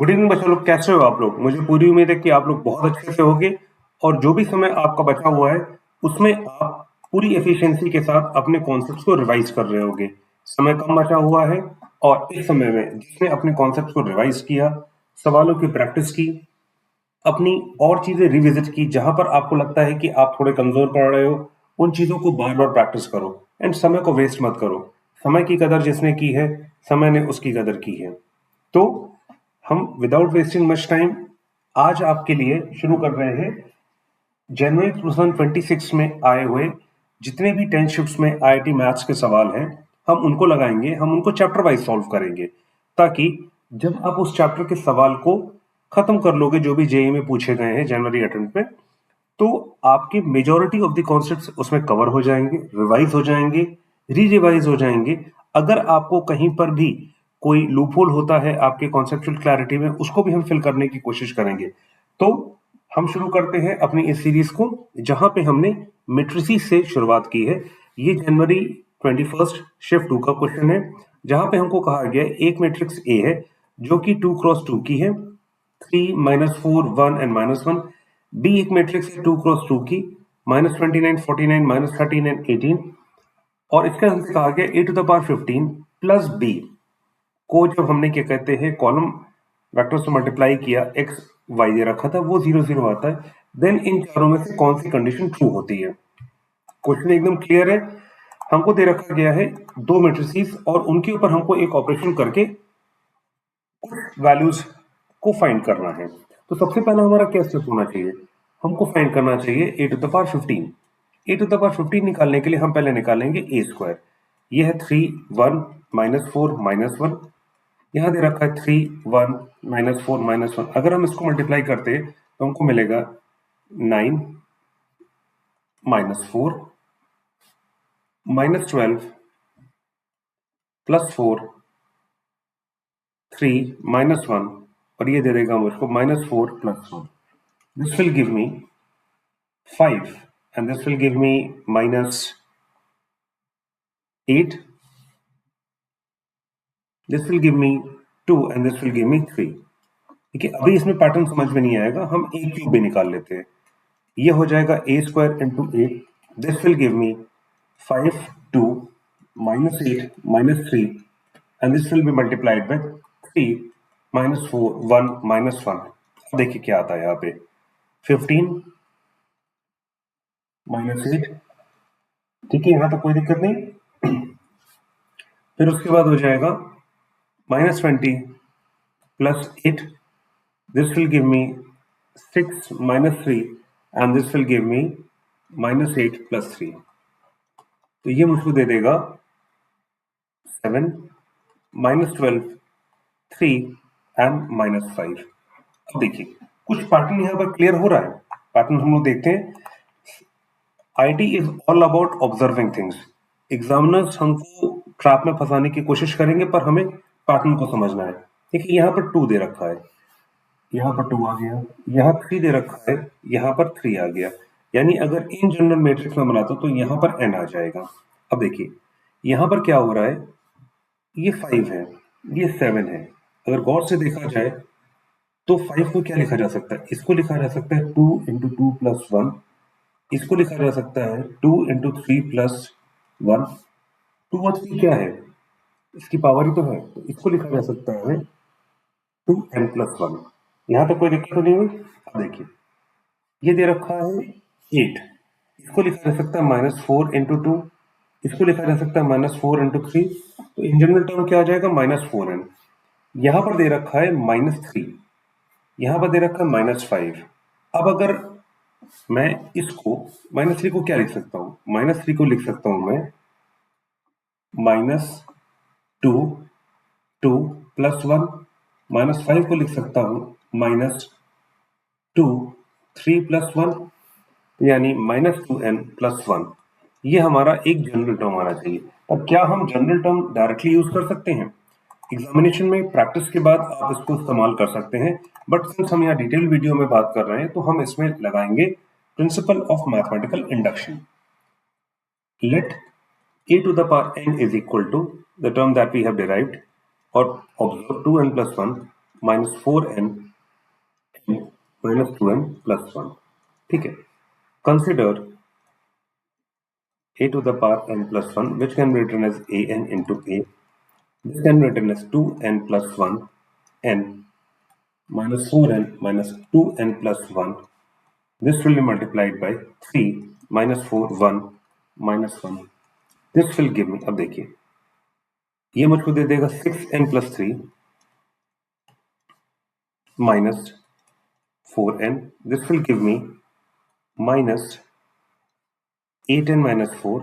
Good evening बच्चों लोग, कैसे हो आप लोग? मुझे पूरी उम्मीद है कि आप लोग बहुत अच्छे से होंगे और जो भी समय आपका बचा हुआ है उसमें आप पूरी एफिशिएंसी के साथ अपने कॉन्सेप्ट्स को रिवाइज कर रहे होगे। समय कम बचा हुआ है और इस समय में जिसने अपने कॉन्सेप्ट्स को रिवाइज किया, सवालों की प्रैक्टिस की, अपनी और चीजें रिविजिट की, जहां पर आपको लगता है कि आप थोड़े कमजोर पड़ रहे हो, उन चीजों को बार बार प्रैक्टिस करो एंड समय को वेस्ट मत करो। समय की कदर जिसने की है, समय ने उसकी कदर की है। तो हम विदाउट वेस्टिंग मच टाइम आज आपके लिए शुरू कर रहे हैं जनवरी 2026 में आए हुए जितने भी 10 शिफ्ट्स में आईआईटी मैथ्स के सवाल हैं, हम उनको लगाएंगे, हम उनको चैप्टर वाइज सॉल्व करेंगे, ताकि जब आप उस चैप्टर के सवाल को खत्म कर लोगे जो भी जेई में पूछे गए हैं जनवरी अटेम्प्ट में, तो आपके मेजॉरिटी ऑफ द कॉन्सेप्ट्स उसमें कवर हो जाएंगे, रिवाइज हो जाएंगे, री रिवाइज हो जाएंगे। अगर आपको कहीं पर भी कोई लूपहोल होता है आपके कॉन्सेप्चुअल क्लैरिटी में, उसको भी हम फिल करने की कोशिश करेंगे। तो हम शुरू करते हैं अपनी इस सीरीज को, जहां पे हमने मेट्रिसेस से शुरुआत की है। ये जनवरी 21 शिफ्ट 2 का क्वेश्चन है, जहां पे हमको कहा गया है एक मैट्रिक्स ए है जो कि 2x2 की है, 3 -4 1 एंड -1। बी एक मैट्रिक्स है 2x2 की, -29 49 -13 एंड 18। और इसका हमसे कहा गया a to the power 15 plus b को जब हमने क्या कहते हैं कॉलम वेक्टर से मल्टीप्लाई किया, x y दे रखा था, वो 0 0 आता है, देन इन चारों में से कौन सी कंडीशन ट्रू होती है। क्वेश्चन एकदम क्लियर है। हमको दे रखा गया है दो मैट्रिसेस और उनके ऊपर हमको एक ऑपरेशन करके वैल्यूज को फाइंड करना है। तो सबसे पहला हमारा क्या स्टेप होना चाहिए? हमको फाइंड करना चाहिए a to the power 15। a to the power 15 निकालने के लिए हम पहले निकालेंगे a स्क्वायर। ये है 3 1 -4 -1। यहां दे रखा है 3 1 -4 -1। अगर हम इसको मल्टीप्लाई करते हैं तो हमको मिलेगा 9 -4 -12 +4 3 -1 और ये दे देगा मुझको -4 +1। This will give me 5 and this will give me -8. This will give me 2 and this will give me 3। देखिए अभी इसमें पैटर्न समझ में नहीं आएगा, हम a क्यूब भी निकाल लेते हैं। ये हो जाएगा a square into 8। This will give me 5 2 -8 -3 and this will be multiplied by 3 -4 1 -1। अब देखिए क्या आता है यहाँ पे, 15 -8। ठीक है, यहाँ तक कोई दिक्कत नहीं। फिर उसके बाद हो जाएगा -20 +8। This will give me 6 -3 and this will give मी -8 +3। तो ये मुझको दे देगा 7 -12 3 एंड -5। अब देखिए कुछ पैटर्न यहाँ पर क्लियर हो रहा है। पैटर्न हम लोग देखते हैं। IT is all about observing things. Examiners हमको ट्रैप में फंसाने की कोशिश करेंगे, पर हमें पैटर्न को समझना है। देखिए यहाँ पर 2 दे रखा है, यहाँ पर 2 आ गया, यहाँ 3 दे रखा है, यहाँ पर 3 आ गया। यानी अगर इन जनरल मैट्रिक्स में बनाता तो यहाँ पर n आ जाएगा। अब देखिए यहाँ पर क्या हो रहा है, ये 5 है, ये 7 है। अगर गौर से देखा जाए तो 5 को क्या लिखा जा सकता है? इसको लिखा जा सकता है 2 × 2 + 1। इसको लिखा जा सकता है 2 × 3 + 1। 2 और 3 क्या है? इसकी पावर ही तो है, तो इसको लिखा जा सकता है 2n + 1। यहाँ तक कोई दिक्कत तो नहीं हुई? अब देखिए ये दे रखा है 8, इसको लिखा जा सकता है -4 × 2, इसको लिखा जा सकता है -4 × 3। तो इन जनरल टर्म क्या आ जाएगा? -4n। यहाँ पर दे रखा है -3, यहाँ पर दे रखा है -5। अब अगर मैं इसको -3 को क्या लिख सकता हूँ? -3 को लिख सकता हूँ मैं -2 2 + 1। -5 को लिख सकता हूँ -2 3 + 1, यानी -2n + 1। ये हमारा एक जनरल टर्म आना चाहिए। अब क्या हम जनरल टर्म डायरेक्टली यूज कर सकते हैं? एग्जामिनेशन में प्रैक्टिस के बाद आप इसको इस्तेमाल कर सकते हैं, बट सिंस हम यहाँ डिटेल वीडियो में बात कर रहे हैं तो हम इसमें लगाएंगे principle of mathematical induction. Let a to the power n is equal to the term that we have derived, or observe 2n + 1 minus 4n minus 2n plus 1। ठीक है, consider a to the power n plus 1 which can be written as an into a. This can be written as 2n plus 1 n minus 4n minus 2n plus 1. This will be multiplied by 3 minus 4 1 minus 1. This will give me, अब देखिए ये मुझको दे देगा 6n plus 3 minus 4n. This will give me minus 8n minus 4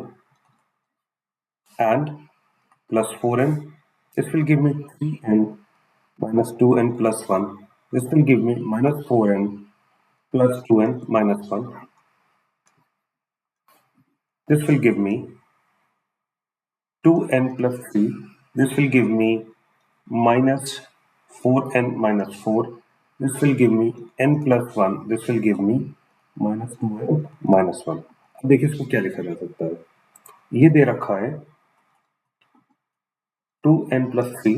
and plus 4n. This will give me 3n minus 2n plus 1. This will give me minus 4n plus 2n minus 1. This will give me 2n plus 3. This will give me minus 4n minus 4. This will give me n plus 1. This will give me minus 2n minus 1. अब देखिए इसको क्या लिखा जा सकता है, ये दे रखा है 2n plus 3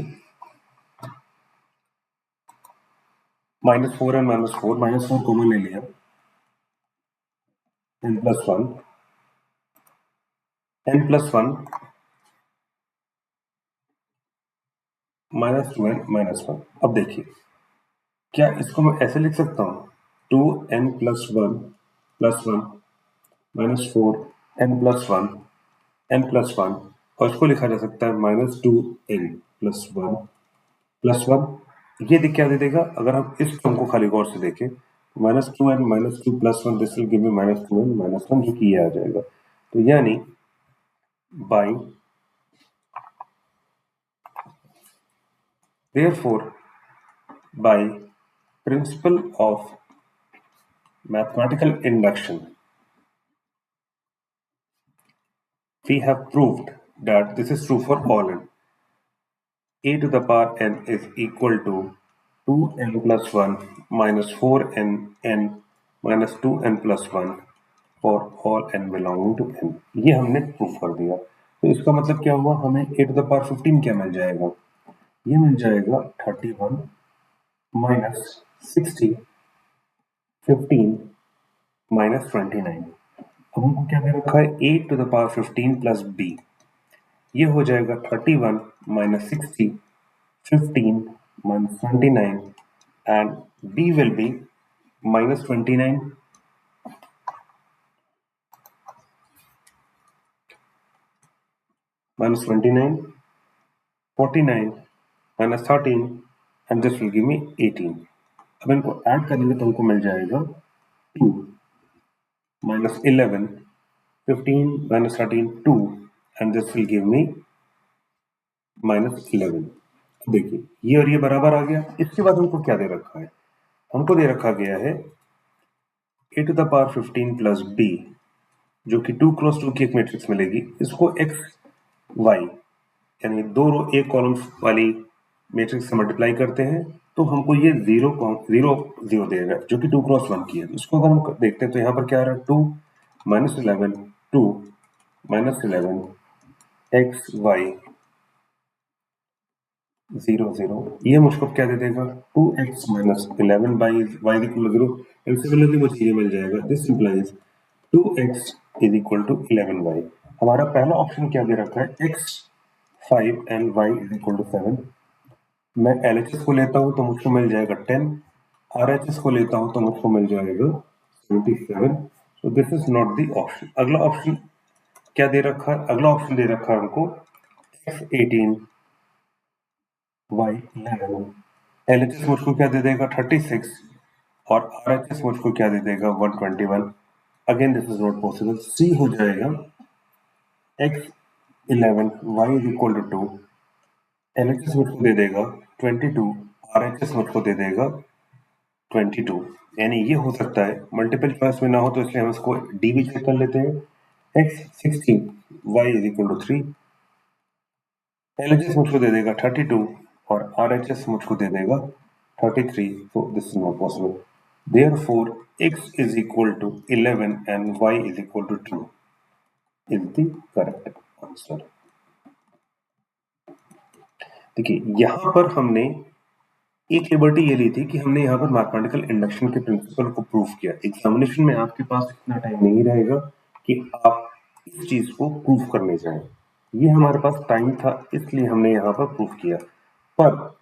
minus 4n minus 4, minus 4 common ले लिया, n plus 1 minus 2n minus 1। अब देखिए क्या इसको मैं ऐसे लिख सकता हूँ 2n plus 1 minus 4n plus 1 n plus 1, और इसको लिखा जा सकता है minus 2n plus 1 plus 1। ये क्या दे देगा अगर हम इस टर्म को खाली गौर से देखें, minus 2n minus 2 plus 1, this will give me minus 2n minus 1, जो कि ये आ जाएगा। तो यानी by therefore by principle of mathematical induction we have proved that this is true for all n. A to the power n is equal to 2n plus 1 minus 4n n minus 2n plus 1 for all n belonging to n। ये हमने proof कर दिया। तो इसका मतलब क्या हुआ, हमें a to the power 15 क्या मिल जाएगा, ये मिल जाएगा 31 minus 60 15 minus 29। अब हमको क्या दे रखा है a to the power 15 plus b, ये हो जाएगा 31 minus 60 15 minus 29 and b will be minus 29 minus 29 49 minus 13 and this will give me 18। अब इनको ऐड करेंगे तो हमको मिल जाएगा 2 minus 11 15 minus 13 2 and this will give me minus 11। देखिए ये और ये बराबर आ गया। इसके बाद हमको क्या दे रखा है, हमको दे रखा गया है a to the power 15 plus b, जो कि 2 क्रॉस 2 की एक मैट्रिक्स मिलेगी। इसको x y यानी दो रो एक कॉलम वाली मैट्रिक्स से मल्टीप्लाई करते हैं तो हमको ये 0 0 देगा, जो कि 2 क्रॉस 1 की है। इसको अगर हम देखते हैं तो यहाँ पर क्या आ रहा है 2 minus 11 2 minus 11 x y 0 0, ये मुझको क्या दे देगा 2x minus 11 by y equal to 0। And similarly मुझे ये मिल जाएगा, this implies 2x is equal to 11y। हमारा पहला ऑप्शन क्या दे रखा है x 5 and y is equal to 7। मैं LHS को लेता हूं तो मुझको मिल जाएगा 10, RHS को लेता हूं तो मुझको मिल जाएगा 77। So this is not the option. अगला ऑप्शन क्या दे रखा है, अगला ऑप्शन दे रखा है हमको x 18 y 11। LHS मुझको क्या दे देगा 36 और RHS मुझको क्या दे देगा 121। Again this is not possible. C हो जाएगा x 11 y is equal to 2, LHS मुझको दे देगा 22, RHS मुझको दे देगा 22। यानी ये हो सकता है मल्टीपल चॉइस में ना हो, तो इसलिए हम इसको डी भी चेक कर लेते हैं। x 16 y is equal to 3, LHS मुझको दे देगा 32 और RHS मुझको दे देगा 33। so this is not possible, therefore x is equal to 11 and y is equal to 2 is the correct answer। देखिए यहां पर हमने एक लिबर्टी ये ली थी कि हमने यहाँ पर मैथमेटिकल इंडक्शन के प्रिंसिपल को प्रूव किया। एग्जामिनेशन में आपके पास इतना टाइम नहीं रहेगा कि आप इस चीज को प्रूव करने जाएं। ये हमारे पास टाइम था, इसलिए हमने यहाँ पर प्रूव किया। पर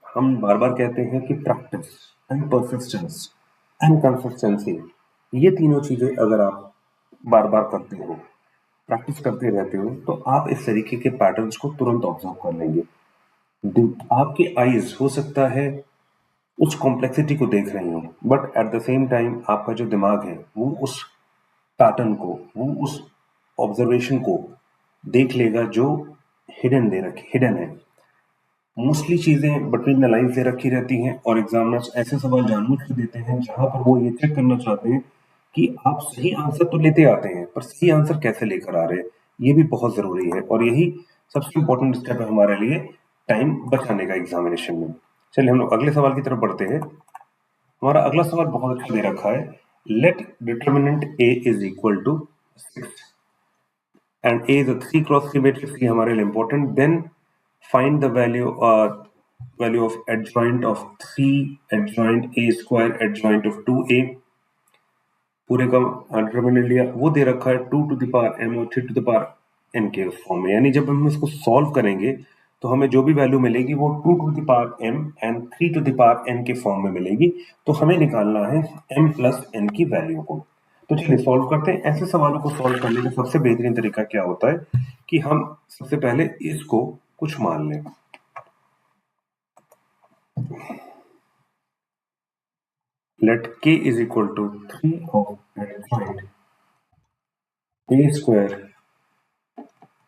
हम बार बार कहते हैं कि practice and persistence and consistency, ये तीनों चीजें अगर आप बार बार करते हो, प्रैक्टिस करते रहते हो, तो आप इस तरीके के पैटर्न्स को तुरंत ऑब्जर्व कर लेंगे। आपके आईज हो सकता है उस कॉम्प्लेक्सिटी को देख रही हो, but at the same time आपका जो दिमाग है वो उस पैटर्न को, वो उस ऑब्जर्वेशन को देख लेगा जो हिडन है। मोस्टली चीजें बिटवीन द लाइन्स दे रखी रहती हैं और एग्जामिनर्स ऐसे सवाल जानबूझ के देते हैं जहां पर वो ये चेक करना चाहते हैं कि आप सही आंसर तो लेते आते हैं, पर सही आंसर कैसे लेकर आ रहे हैं, ये भी बहुत जरूरी है। और यही सबसे इंपॉर्टेंट स्टेप है हमारे लिए टाइम बचाने का एग्जामिनेशन में। चलिए हम लोग अगले सवाल की तरफ बढ़ते हैं। हमारा अगला सवाल बहुत अच्छा दे रखा है। Let determinant A is equal to 6 and A is a 3 cross 3 matrix, ये हमारे लिए important. Then find the value of adjoint of 3 adjoint A square adjoint of 2A। पूरे का डिटर्मिनेंट लिया, वो दे रखा है 2 to the power m और 3 to the power n के फॉर्म में। यानी जब हम इसको सॉल्व करेंगे तो हमें जो भी वैल्यू मिलेगी वो 2 to the power m and 3 to the power n के फॉर्म में मिलेगी। तो हमें निकालना है m प्लस n की वैल्यू को। तो चलिए सॉल्व करते हैं। ऐसे सवालों को सॉल्व करने का सबसे बेहतरीन तरीका क्या होता है कि हम सबसे पहले इसको कुछ मान लें। Let k is equal to 3 of adjoint a square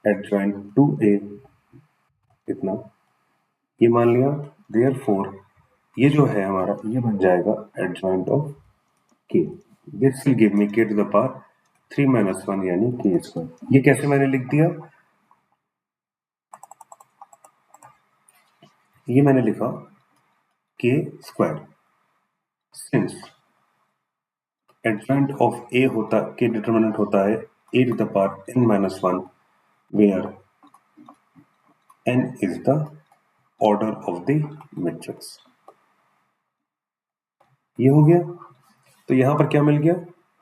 adjoint 2a, इतना ये मान लिया। देयरफॉर ये जो है हमारा, ये बन जाएगा adjoint of k। This will give me k to the power 3 minus 1 यानी k स्क्वायर। ये कैसे मैंने लिख दिया, ये मैंने लिखा k square. Since adjoint of a होता, k डिटर्मिनेंट होता है a to the power n minus 1, where n is the order of the matrix. ये हो गया। तो यहां पर क्या मिल गया,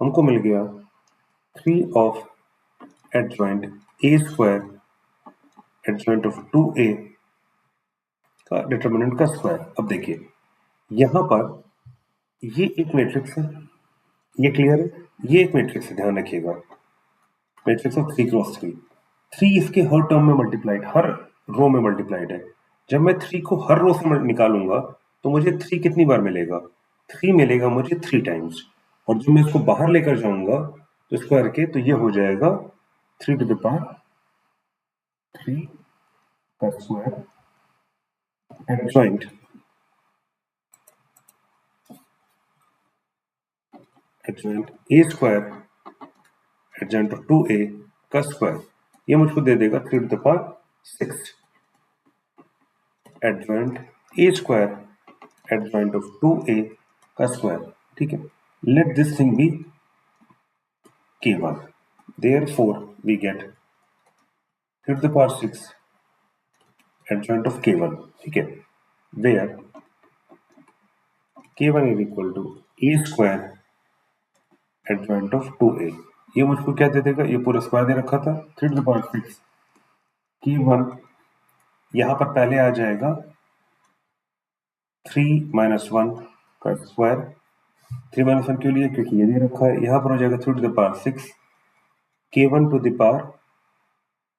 हमको मिल गया 3 of adjoint a square adjoint of 2a का डिटर्मिनेंट का स्क्वायर। अब देखिए यहां पर ये एक मैट्रिक्स है, ये क्लियर है, ये एक मैट्रिक्स है, ध्यान रखिएगा, मैट्रिक्स ऑफ 3 क्रॉस 3। 3 इसके हर टर्म में मल्टीप्लाइड, हर रो में मल्टीप्लाइड है। जब मैं 3 को हर रो से निकालूंगा तो मुझे 3 कितनी बार मिलेगा, 3 मिलेगा मुझे 3 टाइम्स। और जब मैं इसको बाहर लेकर जाऊंगा तो स्क्वायर के, तो ये हो जाएगा 3 टू द पावर 3 का square adjoint a square adjoint of 2a का स्क्वायर। ये मुझको दे देगा 3 to the power 6 adjoint a square adjoint of 2a का स्क्वायर। ठीक है, let this thing be k1, therefore we get 3 to the power 6 adjoint of k1। ठीक है, where k1 is equal to a square adjoint of 2a। ये मुझको क्या दे देगा, ये पूरा स्क्वायर दे रखा था, 3 to the power 6 k1, यहां पर पहले आ जाएगा 3 माइनस 1 का स्क्वायर। 3 माइनस 1 क्यों लिए, क्योंकि ये दे रखा है। यहां पर हो जाएगा 3 to the power 6 k1 to the power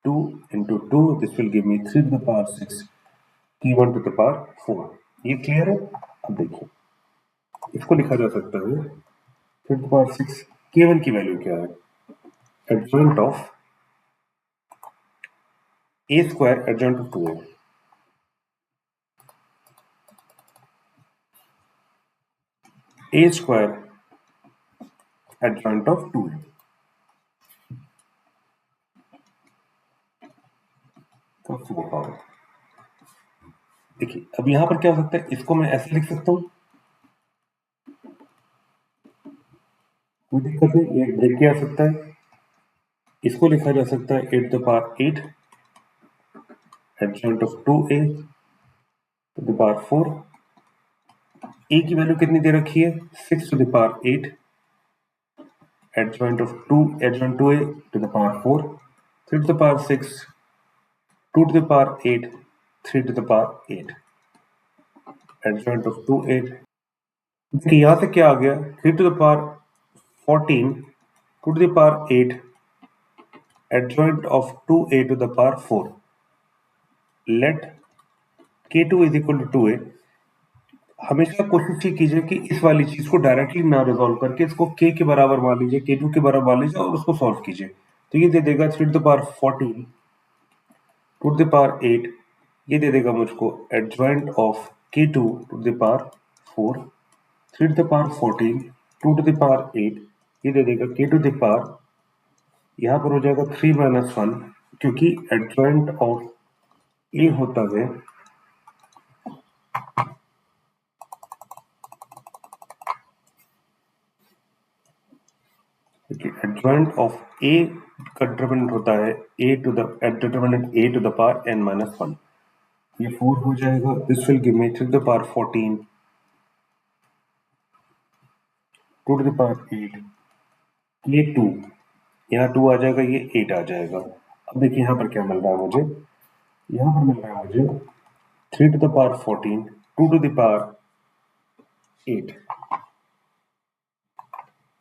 2 into 2, this will give me 3 to the power 6 k1 to the power 4। ये क्लियर है। अब देखिए इसको लिखा जा सकता है 3 to the power 6, k1 की वैल्यू क्या है, adjoint of a square adjoint of 2a। a square adjoint of 2a का 4 पावर। देखिए अब यहां पर क्या हो सकता है, इसको मैं ऐसे लिख सकता हूं, कोई दिक्कत नहीं, ये ब्रेक किया जा सकता है। इसको लिखा जा सकता है 8 to the power 8 adjoint of 2a to the power 4 ए की वैल्यू कितनी दे रखी है 6 to the power 8, adjoint of 2 adjoint 2a to the power 4, 3 to the power 6, 2 to the power 8, 3 to the power 8, adjoint of 2 8। देखिए यहां से क्या आ गया 3 to the power 14, 2 to the power 8, adjoint of 2a to the power 4। let k2 is equal to 2a। हमेशा कोशिश ये कीजिए कि इस वाली चीज को डायरेक्टली ना रिजॉल्व करके इसको k के बराबर मान लीजिए, k2 के बराबर मान लीजिए और उसको सॉल्व कीजिए। तो ये दे देगा 3 to the power 14, 2 to the power 8, ये दे देगा मुझको adjoint of k2 to the power 4, 3 to the power 14, 2 to the power 8, ये दे देगा k to the power, यहाँ पर हो जाएगा 3 - 1 क्योंकि एडजॉइंट ऑफ a होता है एडजॉइंट ऑफ a का डिटरमिनेंट होता है a to the determinant a to the power n - 1। ये 4 हो जाएगा, this will give me 3 to the power 14, 2 to the power 8, ये 2, यहाँ 2 आ जाएगा, ये 8 आ जाएगा। अब देखिए यहाँ पर क्या मिल रहा है मुझे, यहाँ पर मिल रहा है मुझे 3 to the power 14, 2 to the power 8,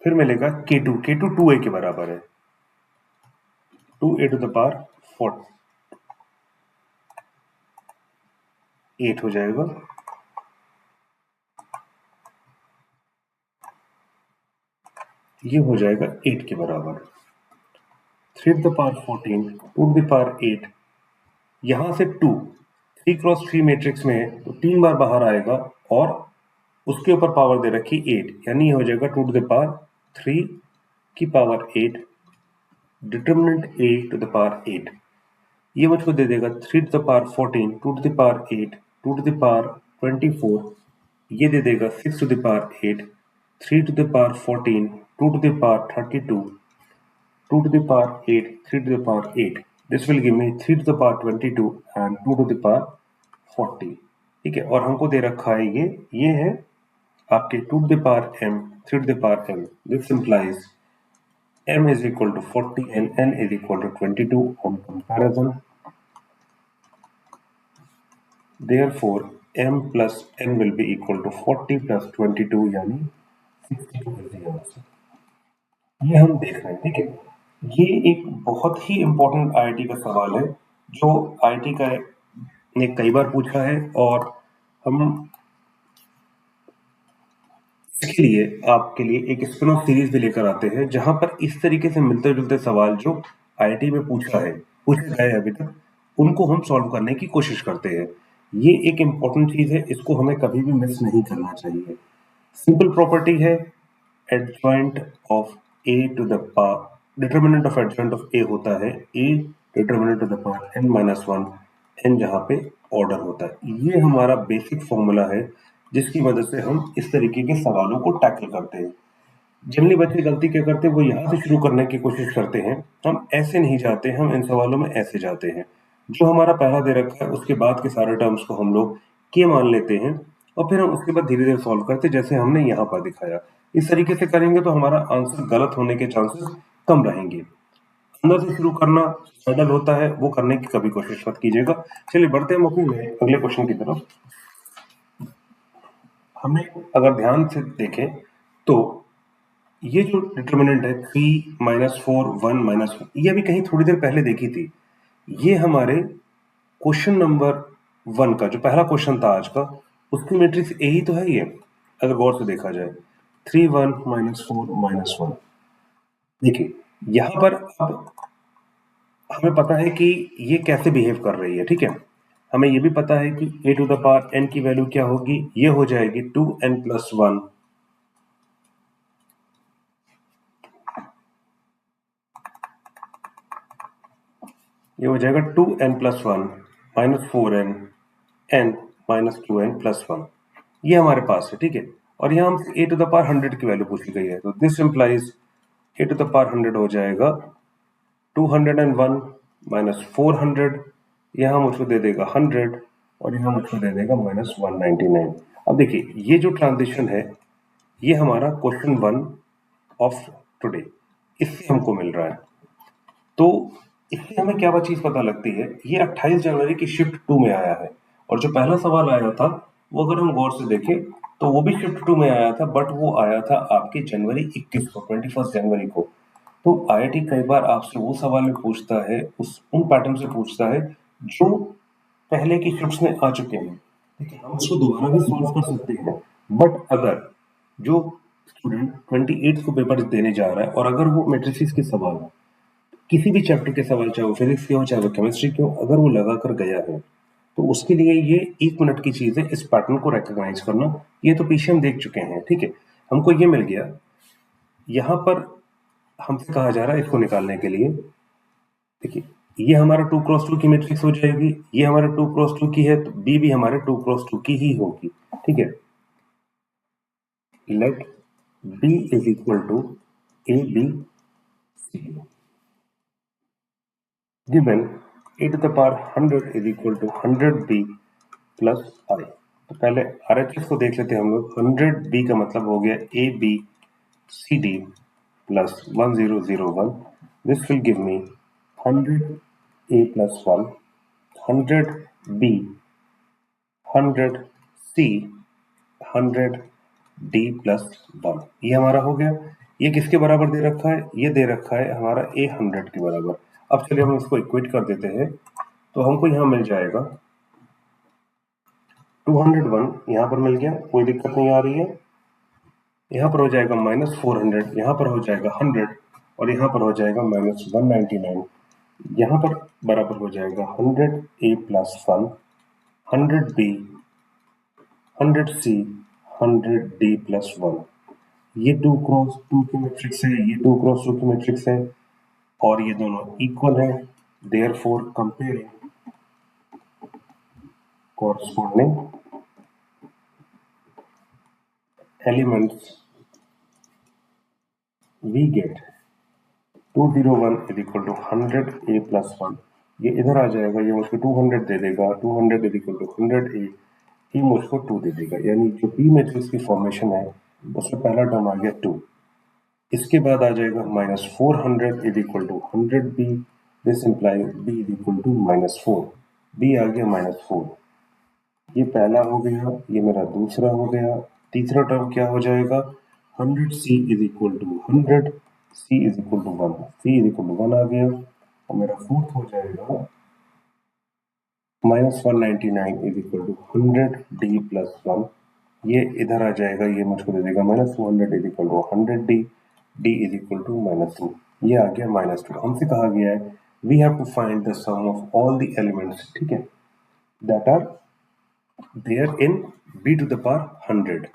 फिर मिलेगा k2 2a के बराबर है, 2a to the power 4 8 हो जाएगा, ये हो जाएगा 8 के बराबर। 3 to the power 14, 2 to the power 8, यहां से 2 3x3 मैट्रिक्स में है तो 3 बार बाहर आएगा और उसके ऊपर पावर दे रखी 8, यानी ये हो जाएगा 2 to the power 3 की power 8, determinant a to the power 8, ये मुझको दे देगा 3 to the power 14, 2 to the power 8, 2 to the power 24, ये दे देगा 6 to the power 8, 3 to the power 14, 2 to the power 32, 2 to the power 8, 3 to the power 8। This will give me 3 to the power 22 and 2 to the power 40। ठीक है, और हमको दे रखा है ये है आपके 2 to the power m, 3 to the power m। This implies m is equal to 40 and n is equal to 22 on comparison। Therefore m plus n will be equal to 40 plus 22 यानी 62 is the answer। ये हम देख रहे हैं, ठीक है। ये एक बहुत ही इंपॉर्टेंट आईआईटी का सवाल है जो आईआईटी का ने कई बार पूछा है और हम इसके लिए आपके लिए एक स्पिन ऑफ सीरीज भी लेकर आते हैं जहां पर इस तरीके से मिलते जुलते सवाल जो आईआईटी में पूछे गए अभी तक उनको हम सॉल्व करने की कोशिश करते हैं। ये एक इंपॉर्टेंट चीज है, इसको हमें कभी भी मिस नहीं करना चाहिए। सिंपल प्रॉपर्टी है adjoint of a to the power, determinant of adjoint of a होता है a determinant to the power n - 1, n जहां पे ऑर्डर होता है। ये हमारा बेसिक फॉर्मूला है जिसकी मदद से हम इस तरीके के सवालों को टैकल करते हैं। जनरली बच्चे गलती क्या करते हैं, वो यहाँ से शुरू करने की कोशिश करते हैं, हम ऐसे नहीं जाते, हम इन सवालों में ऐसे जाते हैं। जो हमारा पहला दे रखा है उसके बाद के सारे टर्म्स को हम लोग के मान लेते हैं और फिर हम उसके बाद धीरे धीरे सॉल्व करते हैं जैसे हमने यहाँ पर दिखाया। इस तरीके से करेंगे तो हमारा आंसर गलत होने के चांसेस कम रहेंगे। अंदर से शुरू करना सडल होता है, वो करने की कभी कोशिश मत कीजिएगा। चलिए बढ़ते हैं हम अपने अगले क्वेश्चन की तरफ। हमें अगर ध्यान से देखें तो ये जो डिटर्मिनेंट है 3 - 4 1 - 1, ये अभी कहीं थोड़ी देर पहले देखी थी। ये हमारे क्वेश्चन नंबर 1 का जो पहला क्वेश्चन था आज का, उसकी मैट्रिक्स ए ही तो है ये, अगर गौर से देखा जाए 3 1 - 4 - 1। देखिए यहां पर अब हमें पता है कि ये कैसे बिहेव कर रही है, ठीक है। हमें ये भी पता है कि a to the power n की वैल्यू क्या होगी, ये हो जाएगी 2n + 1, ये हो जाएगा 2n + 1 - 4n n - 2n + 1। ये हमारे पास है, ठीक है। और यहाँ हमसे a to the power 100 की वैल्यू पूछ ली गई है, तो this implies a to the power 100 हो जाएगा 201 - 400, यहाँ मुझको दे देगा 100 और यहाँ मुझको दे देगा -199। अब देखिए ये जो ट्रांजिशन है ये हमारा क्वेश्चन 1 ऑफ टुडे इससे हमको मिल रहा है। तो इससे हमें क्या चीज पता लगती है, ये 28 जनवरी की शिफ्ट 2 में आया है और जो पहला सवाल आया था वो अगर हम गौर से देखें तो वो भी शिफ्ट 2 में आया था, बट वो आया था आपके जनवरी 21 को, 21 जनवरी को। तो आईआईटी कई बार आपसे वो सवाल पूछता है, उन पैटर्न से पूछता है जो पहले की शिफ्ट्स में आ चुके हैं। देखिए हम उसको दोबारा भी सॉल्व कर सकते हैं, बट अगर जो स्टूडेंट 28 को पेपर देने जा रहा है और अगर वो मैट्रिसेस के सवाल हो, किसी भी चैप्टर के सवाल, चाहे वो फिजिक्स के हो चाहे वो केमिस्ट्री के हो, अगर वो लगा कर गया है तो उसके लिए ये 1 मिनट की चीज है इस पैटर्न को रिकॉग्नाइज करना। ये तो पीछे हम देख चुके हैं, ठीक है। हमको ये मिल गया, यहां पर हमसे कहा जा रहा है इसको निकालने के लिए। देखिए ये हमारा 2x2 की मैट्रिक्स हो जाएगी, ये हमारा 2x2 की है तो बी भी हमारे 2x2 की ही होगी, ठीक है। Let B is equal to A B C given A to the power 100 is equal to 100b plus I. तो पहले आरएचएस को देख लेते हैं हम लोग। 100b का मतलब हो गया A B C D plus 1001। This will give me 100 a plus 1, 100b, 100c, 100d plus 1। ये हमारा हो गया। ये किसके बराबर दे रखा है? ये दे रखा है हमारा a 100 के बराबर। अब चलिए हम इसको इक्वेट कर देते हैं, तो हमको यहाँ मिल जाएगा 201 यहाँ पर मिल गया, कोई दिक्कत नहीं आ रही है। यहाँ पर हो जाएगा -400, यहाँ पर हो जाएगा 100 और यहाँ पर हो जाएगा -199। यहाँ पर बराबर हो जाएगा 100a plus 1, 100b, 100c, 100d plus 1। ये 2x2 की मैट्रिक्स है, ये 2x2 की मैट्रिक्स है और ये दोनों इक्वल है। Therefore comparing corresponding elements we get 201 is equal to 100a plus 1। ये इधर आ जाएगा, ये मुझको 200 दे देगा। 200 is equal to 100a, ये मुझको 2 दे देगा। यानी जो पी मैट्रिक्स की फॉर्मेशन है उसमें पहला टर्म आ गया 2। इसके बाद आ जाएगा -400 is equal to 100b। This implies b is equal to -4। b आ गया -4। ये पहला हो गया, ये मेरा दूसरा हो गया। तीसरा टर्म क्या हो जाएगा? 100c is equal to 100, c is equal to 1, c is equal to 1 आ गया। और मेरा फोर्थ हो जाएगा -199 is equal to 100d plus 1। ये इधर आ जाएगा, ये मुझको दे देगा -200 is equal to 100d, d is equal to -2। ये आ गया -2। हमसे कहा गया है we have to find the sum of all the elements, ठीक है, that are there in b to the power 100।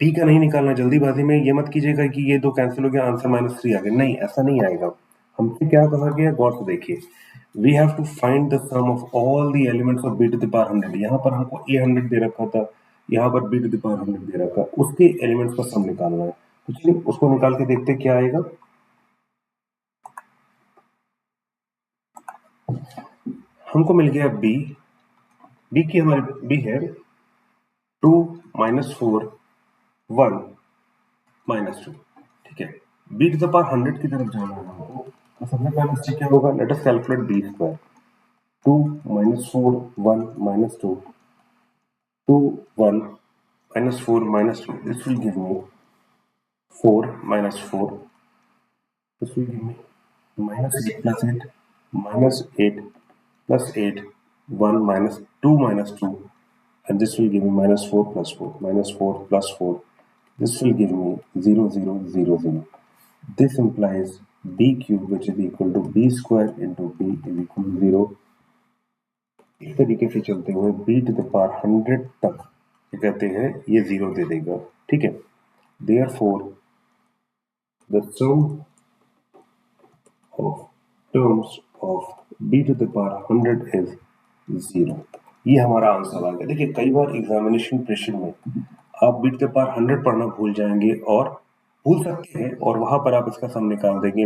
p का नहीं निकालना जल्दीबाजी में। ये मत कीजिएगा कि ये दो कैंसिल हो गया, आंसर -3 आ गया। नहीं, ऐसा नहीं आएगा। हमसे क्या कहा गया, गौर से देखिए। We have to find the sum of all the elements of b to the power 100। यहाँ पर हमको a 100 दे रखा था, यहाँ पर b टू द पावर 100 दे रखा, उसके एलिमेंट्स का सम निकालना है। तो चलिए उसको निकाल के देखते क्या आएगा। हमको मिल गया b की हमारी b है 2 -4 1 -2, ठीक है। b टू द पावर 100 की तरफ जाना है हमको, तो सबसे पहले इससे क्या होगा, let us calculate b square. 2 -4 1 -2, 2 1 -4 -2, this will give me 4 -4, this will give me -8 plus 8, -8 plus 8, 1 -2 -2, and this will give me -4 plus 4, -4 plus 4, this will give me 0 0 0 0। This implies b cube which is equal to b square into b is equal to 0। इस तरीके से चलते हुए b to the power 100 तक कहते हैं ये 0 दे देगा, ठीक है। Therefore the sum of terms of b to the power 100 is 0। ये हमारा आंसर आ गया। देखिए कई बार एग्जामिनेशन प्रेशर में आप b टू द पावर 100 पढ़ना भूल जाएंगे और भूल सकते हैं, और वहां पर आप इसका सम निकाल देंगे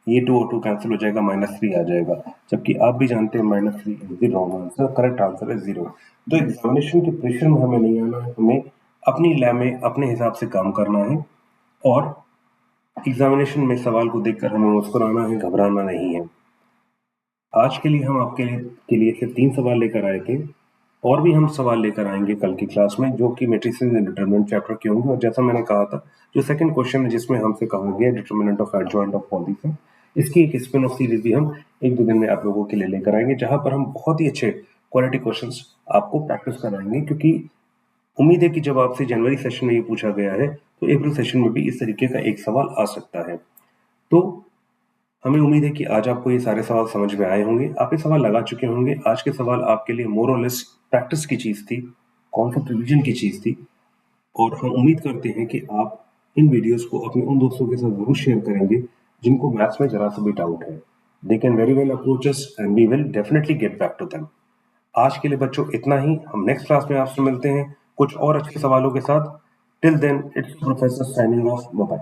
ये 2 और 2 कैंसिल हो जाएगा, -3 आ जाएगा, जबकि आप भी जानते हैं -3 is the wrong answer, correct answer है 0। तो एग्जामिनेशन के प्रेशर में हमें नहीं आना है, हमें अपनी लैब में अपने हिसाब से काम करना है और एग्जामिनेशन में सवाल को देखकर हमें मुस्कुराना है, घबराना नहीं है। आज के लिए हम आपके लिए सिर्फ 3 सवाल लेकर आए थे और भी हम सवाल लेकर आएंगे कल की क्लास में, जो कि मैट्रिसेस एंड डिटरमिनेंट चैप्टर के होंगे। और जैसा मैंने कहा था, जो सेकंड क्वेश्चन है जिसमें हमसे कहा गया डिटरमिनेंट ऑफ एडजॉइंट ऑफ पॉलीसन, इसकी एक स्पिन ऑफ सीरीज भी हम 1-2 दिन में आप लोगों के लिए लेकर आएंगे, जहां पर हम बहुत ही अच्छे क्वालिटी क्वेश्चंस आपको प्रैक्टिस कराएंगे, क्योंकि उम्मीद है कि जब आपसे जनवरी सेशन में ये पूछा गया है, तो अप्रैल सेशन में भी इस तरीके का एक सवाल आ सकता है। तो हमें उम्मीद है कि आज आपको ये सारे सवाल समझ में आए होंगे, आप ये सवाल लगा चुके होंगे। आज के सवाल आपके लिए मोर और लेस प्रैक्टिस की चीज़ थी, कॉन्सेप्ट रिवीजन की चीज़ थी, और हम उम्मीद करते हैं कि आप इन वीडियोज़ को अपने उन दोस्तों के साथ ज़रूर शेयर करेंगे, जिनको मैथ्स में ज़रा सा भी डाउट है। They can very well approach us and we will definitely get back to them. आज के लिए बच्चों इतना ही, हम नेक्स्ट क्लास में आपसे मिलते हैं कुछ और अच्छे सवालों के साथ। Till then it's professor signing off, bye bye.